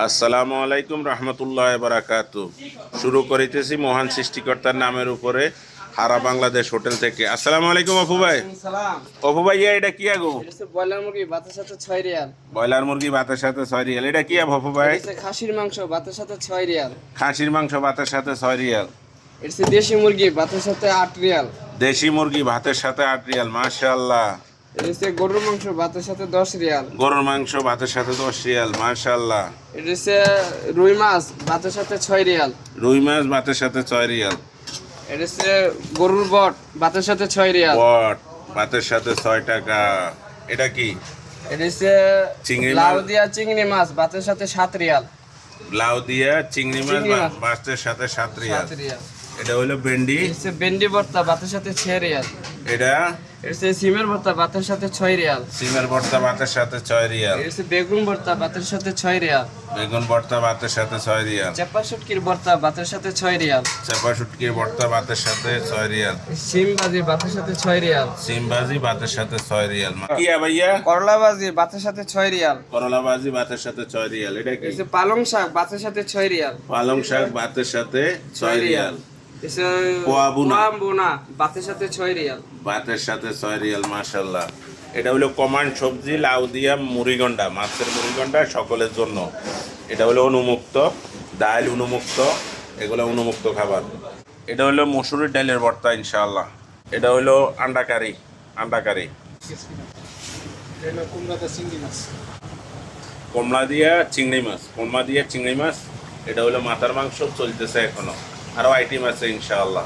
আসসালামু আলাইকুম রহমতুল্লাহ বারাকাতু। শুরু করিতেছি মহান সৃষ্টিকর্তার নামের উপরে হারা বাংলাদেশ হোটেল থেকে। আসসালামু আলাইকুম অপু ভাই। সালাম। অপু ভাইয়া এটা কি আগো? এটা হচ্ছে ব্রয়লার মুরগি ভাতের সাথে 6 রিয়াল। ব্রয়লার মুরগি ভাতের সাথে 6 রিয়াল। এটা কি অপু ভাই? এটা হচ্ছে খাসির মাংস ভাতের সাথে 6 রিয়াল। খাসির মাংস ভাতের সাথে 6 রিয়াল। এটা হচ্ছে দেশি মুরগি ভাতের সাথে 8 রিয়াল। দেশি মুরগি ভাতের সাথে 8 রিয়াল। মাশাআল্লাহ। এটা হচ্ছে গরুর মাংস ভাতের সাথে 10 রিয়াল। গরুর মাংস ভাতের সাথে 10 রিয়াল। মাশাআল্লাহ। এটা হচ্ছে রুই মাছ ভাতের সাথে 6 রিয়াল। রুই মাছ ভাতের সাথে 6 রিয়াল। এটা হচ্ছে গরুর বট ভাতের সাথে 6 রিয়াল। বট ভাতের সাথে 6 টাকা। এটা কি? এটা হচ্ছে চিংড়ি মাছ। লাউ দিয়া চিংড়ি মাছ ভাতের সাথে 7 রিয়াল। লাউ দিয়া চিংড়ি মাছ চিংড়ি মাছ। ভাতের সাথে 7 রিয়াল। 7 রিয়াল। এটা হলো ভেন্ডি। এটা হচ্ছে ভেন্ডি ভর্তা ভাতের সাথে 6 রিয়াল। এটা এটা হচ্ছে সিমের ভর্তা ভাতের সাথে 6 রিয়াল। সিমের ভর্তা ভাতের সাথে 6 রিয়াল। এটা হচ্ছে বেগুন ভর্তা ভাতের সাথে 6 রিয়াল। বেগুন ভর্তা ভাতের সাথে 6 রিয়াল। চাপা শুটকির ভর্তা ভাতের সাথে 6 রিয়াল। চাপা শুটকির ভর্তা ভাতের সাথে 6 রিয়াল। শিম ভাজি ভাতের সাথে 6 রিয়াল। সিম ভাজি ভাতের সাথে 6 রিয়াল। কি ভাইয়া? করলা ভাজি ভাতের সাথে 6 রিয়াল। করলা ভাজি ভাতের সাথে 6 রিয়াল। এটা কি? এসে পালং শাক ভাতের সাথে 6 রিয়াল। পালং শাক ভাতের সাথে 6 রিয়াল। এসে পোয়া বুনা। বোনা ভাতের সাথে 6 রিয়াল। ভাতের সাথে 6 রিয়াল। মাশাআল্লাহ। এটা হলো কমান্ড সবজি লাউ দিয়া মুড়িগন্ডা, মাছের মুড়িগন্ডা সকলের জন্য। এটা হলো অনুমুক্ত, ডাল অনুমুক্ত, এগুলো অনুমুক্ত খাবার। এটা হলো মসুরির ডালের ভর্তা ইনশাআল্লাহ। এটা হলো আন্ডা কারি, আন্ডা কারি। কমলা দিয়া চিংড়ি মাছ, কমলা দিয়া চিংড়ি মাছ। এটা হলো মাথার মাংস চলতেছে এখনো, আরও আইটেম আছে ইনশাআল্লাহ।